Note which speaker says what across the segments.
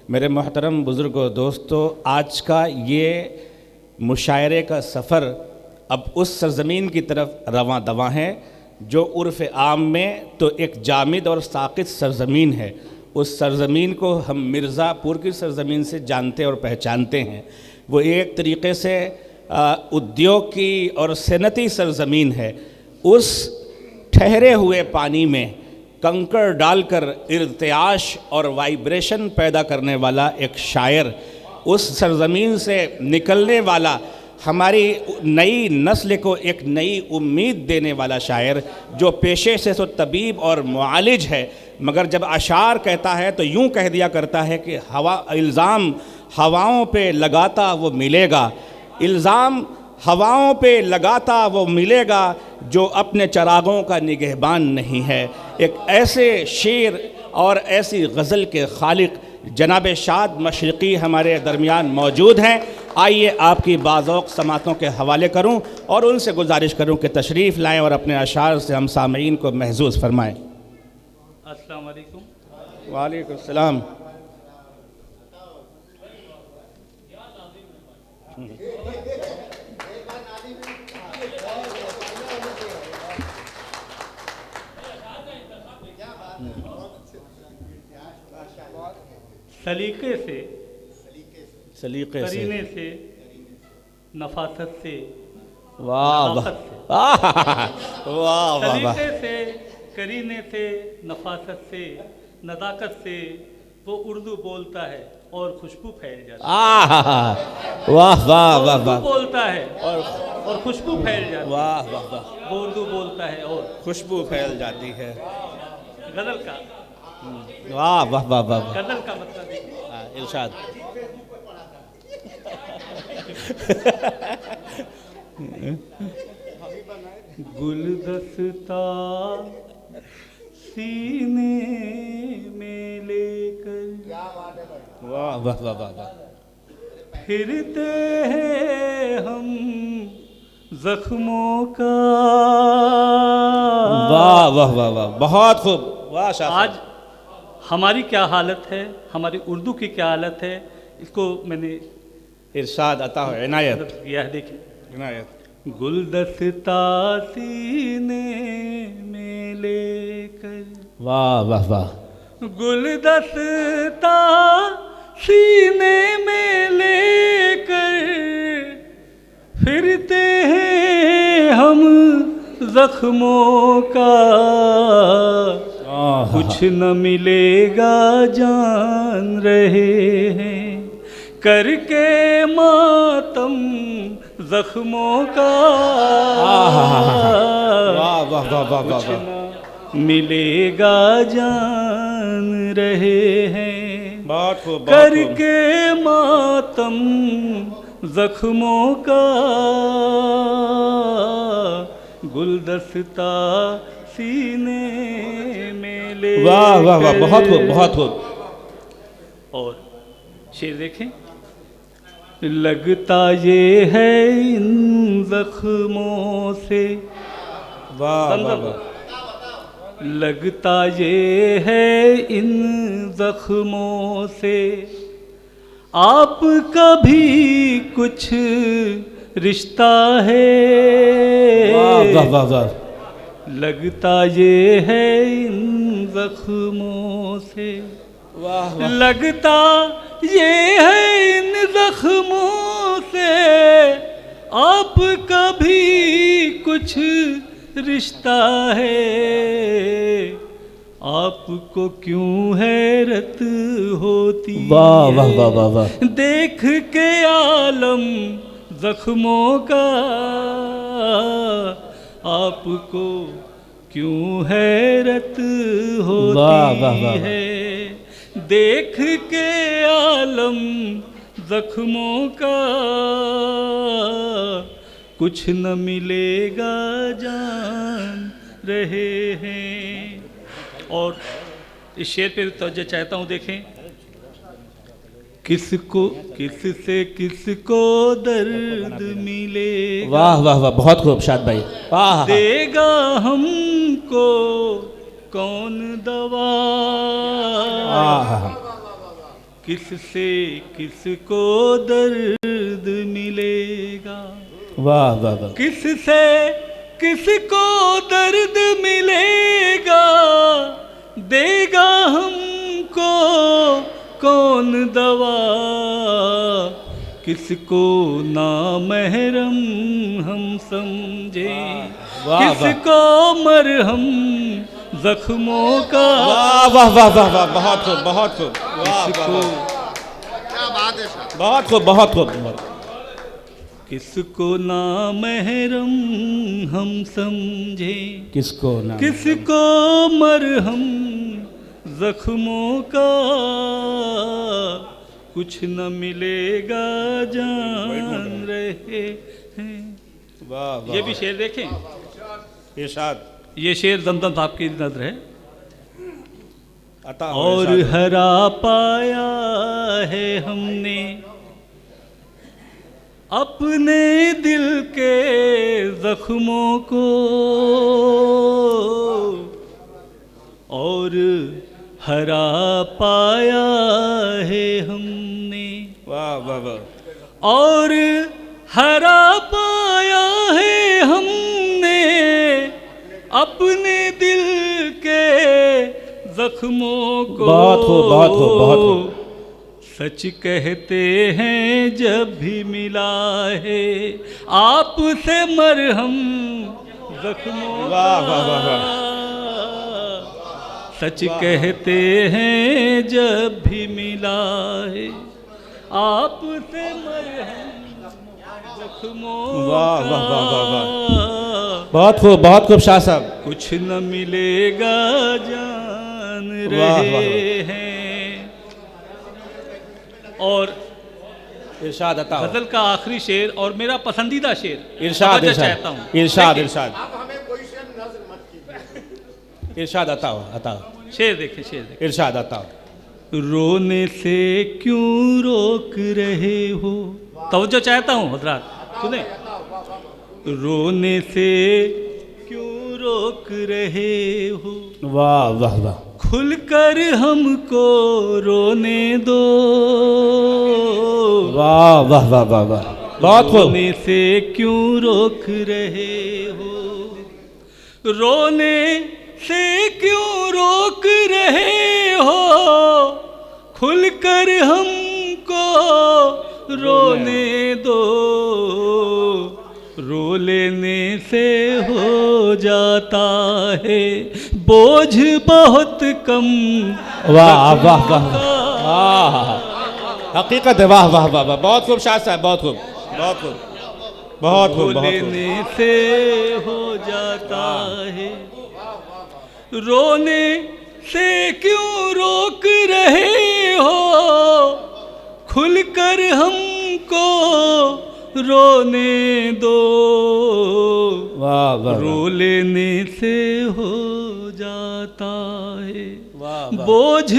Speaker 1: मेरे मोहतरम बुज़ुर्गों, दोस्तों, आज का ये मुशायरे का सफ़र अब उस सरज़मीन की तरफ रवां दवां है जो उर्फ़ आम में तो एक जामिद और साक़ित सरज़मीन है। उस सरज़मीन को हम मिर्ज़ापुर की सरज़मीन से जानते और पहचानते हैं। वो एक तरीक़े से उद्योग की और सनती सरज़मीन है। उस ठहरे हुए पानी में कंकड़ डालकर इर्तियाश और वाइब्रेशन पैदा करने वाला एक शायर, उस सरज़मीन से निकलने वाला, हमारी नई नस्ल को एक नई उम्मीद देने वाला शायर, जो पेशे से तो तबीब और मुआलिज है, मगर जब अशार कहता है तो यूँ कह दिया करता है कि इल्ज़ाम हवाओं पे लगाता वो मिलेगा, इल्ज़ाम हवाओं पे लगाता वो मिलेगा जो अपने चरागों का निगहबान नहीं है। एक ऐसे शेर और ऐसी गज़ल के खालिक जनाब शाद मशरिक़ी हमारे दरमियान मौजूद हैं। आइए आपकी बाज़ौक़ समातों के हवाले करूं और उनसे गुजारिश करूं कि तशरीफ़ लाएं और अपने अशार से हम सामीन को महसूस फरमाएं।
Speaker 2: अस्सलाम वालेकुम।
Speaker 1: वालेकुम सलाम।
Speaker 2: सलीके से,
Speaker 1: सलीके से,
Speaker 2: करीने से, नफासत से,
Speaker 1: वाह वाह
Speaker 2: नज़ाकत से,
Speaker 1: वाह वाह वाह,
Speaker 2: सलीके से, करीने से, नफासत से, नज़ाकत से वो उर्दू बोलता है और खुशबू फैल जाती है।
Speaker 1: वाह वाह वाह वाह,
Speaker 2: बोलता है और खुशबू फैल जाती है।
Speaker 1: वाह वाह वाह,
Speaker 2: वो उर्दू बोलता है और
Speaker 1: खुशबू फैल जाती है।
Speaker 2: गज़ल का,
Speaker 1: वाह वाह वाह वाह,
Speaker 2: गज़ल का मतलब है
Speaker 1: इरशाद।
Speaker 2: गुलदस्ता सीने में लेकर,
Speaker 1: वाह वाह वाह वाह वाह,
Speaker 2: फिरते हैं हम जख्मों का।
Speaker 1: वाह वाह वाह वाह, बहुत खूब। वाह शाह,
Speaker 2: आज हमारी क्या हालत है, हमारी उर्दू की क्या हालत है, इसको मैंने
Speaker 1: इरशाद अता हो, इनायत
Speaker 2: किया है। देखिए,
Speaker 1: इनायत।
Speaker 2: गुलदस्ता सीने में लेकर,
Speaker 1: वाह वाह वाह,
Speaker 2: गुलदस्ता सीने में लेकर, फिरते हैं हम जख्मों का। कुछ न मिलेगा जान रहे हैं, करके मातम जख्मों का।
Speaker 1: वाह वाह वाह वाह
Speaker 2: कुछ
Speaker 1: वाह,
Speaker 2: न मिलेगा जान रहे हैं,
Speaker 1: बहुत खूब, बहुत खूब।
Speaker 2: करके मातम जख्मों का। गुलदस्ता सीने में ले,
Speaker 1: वाह वाह वाह, बहुत खूब, बहुत खूब।
Speaker 2: और शेर देखें, लगता ये है इन जख्मों से,
Speaker 1: वाह वाह वाह,
Speaker 2: लगता ये है इन जख्मों से आपका भी कुछ रिश्ता है।
Speaker 1: वाह वाह वाह वाह,
Speaker 2: लगता ये है इन जख्मों से,
Speaker 1: वाह वाह,
Speaker 2: लगता ये है इन जख्मों से आपका भी कुछ रिश्ता है। आपको क्यों हैरत होती
Speaker 1: वाह वाह वाह वाह वाह,
Speaker 2: देख के आलम जख्मों का। आपको क्यों हैरत होती
Speaker 1: वाह वाह वाह,
Speaker 2: है देख के आलम जख्मों का। कुछ न मिलेगा जान रहे हैं। और इस शेर पे तवज्जो चाहता हूँ, देखें, किसको किससे किसको दर्द मिलेगा,
Speaker 1: वाह वाह वाह, बहुत खूब शाद भाई, वाह।
Speaker 2: देगा हमको कौन दवा। किससे किसको दर्द मिलेगा,
Speaker 1: वाह वाह वाह,
Speaker 2: किससे किसको दर्द मिलेगा, देगा हमको कौन दवा, किसको नामहरम हम समझे, किसको मरहम जख्मों का।
Speaker 1: वाह वाह वाह वाह वाह, बहुत खूब बहुत खूब, वाह
Speaker 2: किसको
Speaker 3: क्या बात है साहब।
Speaker 1: बहुत खूब बहुत खूब।
Speaker 2: किसको नामहरम हम समझे,
Speaker 1: किसको ना,
Speaker 2: किसको मरहम जख्मों का, कुछ न मिलेगा जान रहे हैं।
Speaker 1: वाह वाह,
Speaker 2: ये भी शेर देखें,
Speaker 1: इरशाद,
Speaker 2: ये शेर दमदम साहब की नज़र है।
Speaker 1: अता हो
Speaker 2: और
Speaker 1: इरशाद।
Speaker 2: हरा पाया है हमने अपने दिल के जख्मों को, और हरा पाया है हमने,
Speaker 1: वाह वाह वाह,
Speaker 2: और हरा पाया है हमने अपने दिल के जख्मों को।
Speaker 1: बहुत खूब बहुत खूब बहुत खूब।
Speaker 2: सच कहते हैं जब भी मिला है आपसे मरहम जख्मों का।
Speaker 1: वाह वाह वाह वाह,
Speaker 2: सच कहते हैं जब भी मिला है आपसे मरहम जख्मों
Speaker 1: वाह
Speaker 2: का।
Speaker 1: वाह वाह वाह वाह, बहुत खूब शाह साहब।
Speaker 2: कुछ न मिलेगा जान
Speaker 1: वाह, वाह,
Speaker 2: रहे हैं। और
Speaker 1: इरशाद अता हो,
Speaker 2: गजल का आखिरी शेर और मेरा पसंदीदा शेर,
Speaker 1: इरशाद
Speaker 2: तवज्जो
Speaker 1: इरशाद
Speaker 2: चाहता हूँ।
Speaker 1: इरशाद
Speaker 2: देखिए,
Speaker 1: इरशाद
Speaker 3: आप हमें कोई शेर नज़र मत कीजिए।
Speaker 1: इरशाद अता हो,
Speaker 2: शेर देखे, शेर देखे।
Speaker 1: इरशाद अता हो।
Speaker 2: रोने से क्यों रोक रहे हो, तवज्जो चाहता हूँ हजरात, सुने। रोने से क्यों रोक रहे हो,
Speaker 1: वाह वाह वाह,
Speaker 2: खुलकर हमको रोने दो।
Speaker 1: वाह वाह वाह वाह वाह, बहुत खूब।
Speaker 2: रोने से क्यों रोक रहे हो, रोने से क्यों रोक रहे हो, खुलकर हमको रोने दो। रो लेने से हो जाता है बोझ बहुत कम।
Speaker 1: वाह वाह वाह वाह, हकीकत है, वाह वाह वाह वाह, बहुत खूब शाह साहब, बहुत खूब बहुत खूब बहुत खूब बहुत खूब।
Speaker 2: लेने से हो जाता है, रोने से क्यों रोक रहे हो, खुलकर हमको रोने दो।
Speaker 1: वाह वाह
Speaker 2: रो लेने से हो जाता है
Speaker 1: वाह वाह,
Speaker 2: बोझ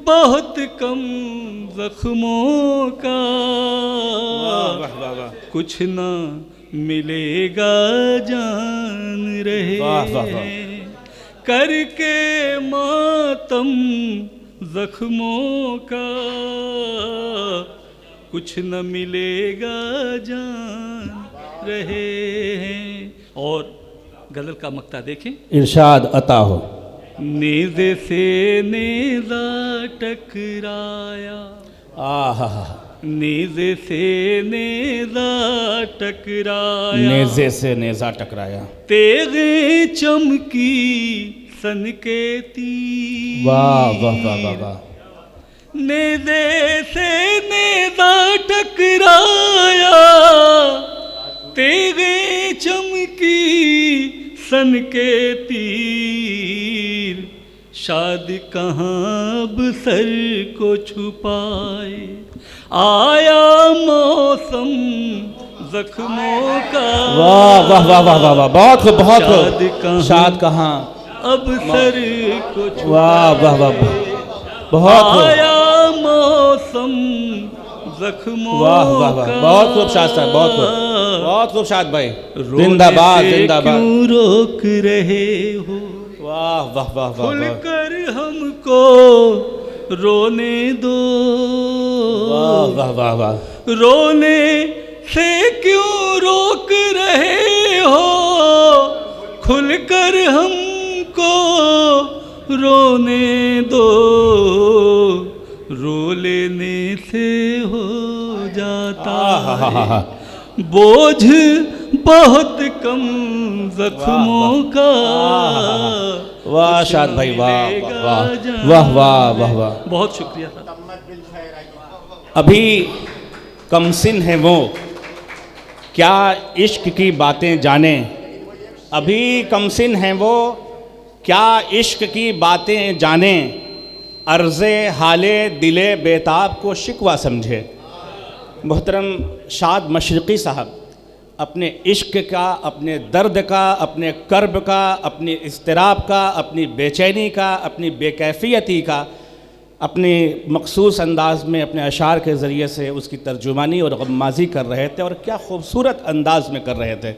Speaker 2: बहुत कम जख्मों का।
Speaker 1: वाह वाह वाह,
Speaker 2: कुछ ना मिलेगा जान रहे
Speaker 1: वाह, वाह, वाह।
Speaker 2: हैं, करके मातम जख्मों का। कुछ न मिलेगा जान रहे हैं। और गजल का मक्ता देखें,
Speaker 1: इरशाद अता हो।
Speaker 2: नेज़े से नेज़ा टकराया,
Speaker 1: आहा,
Speaker 2: नेज़े से नेज़ा टकराया,
Speaker 1: नेज़े से नेज़ा टकराया,
Speaker 2: तेगे चमकी सन के तीर।
Speaker 1: वाह वाह वाह वाह वाह,
Speaker 2: नेज़े से नेज़ा टकराया, तेगे चमकी सन के तीर। शाद कहाँ अब सर को छुपाए, आया मौसम जख्मों का।
Speaker 1: वाह वाह वाह वाह वाह वाह, बहुत खूब बहुत
Speaker 2: शाद
Speaker 1: खूब।
Speaker 2: कहाँ
Speaker 1: शाद कहाँ,
Speaker 2: अब सर को छुपाए,
Speaker 1: वाह वाह वाह, बहुत खूब।
Speaker 2: आया मौसम जख्मों
Speaker 1: वाह वाह वाह,
Speaker 2: का।
Speaker 1: बहुत खूब शाद साहब, बहुत खूब शाद भाई,
Speaker 2: रोने
Speaker 1: जिंदाबाद
Speaker 2: से
Speaker 1: जिंदाबाद।
Speaker 2: क्यों रोक रहे हो,
Speaker 1: वाह वाह वाह वाह वाह,
Speaker 2: खुलकर हमको रोने दो।
Speaker 1: वाह वाह वाह वाह।
Speaker 2: रोने से क्यों रोक रहे हो, खुलकर हमको रोने दो। रो लेने से हो जाता है बोझ बहुत कम जख्मों का।
Speaker 1: वाह शाद भाई, वाह वाह वाह वाह वाह वाह।
Speaker 2: बहुत शुक्रिया सर।
Speaker 1: अभी कमसिन है वो क्या इश्क की बातें जाने, अभी कमसिन है वो क्या इश्क की बातें जाने, अर्ज़े हाले दिले बेताब को शिकवा समझे। मोहतरम शाद मशरिक़ी साहब अपने इश्क का, अपने दर्द का, अपने कर्ब का, अपनी इज़्तिराब का, अपनी बेचैनी का, अपनी बेकैफ़ियती का अपने मखसूस अंदाज में अपने अशार के ज़रिए से उसकी तर्जुमानी और गम्माज़ी कर रहे थे, और क्या खूबसूरत अंदाज में कर रहे थे।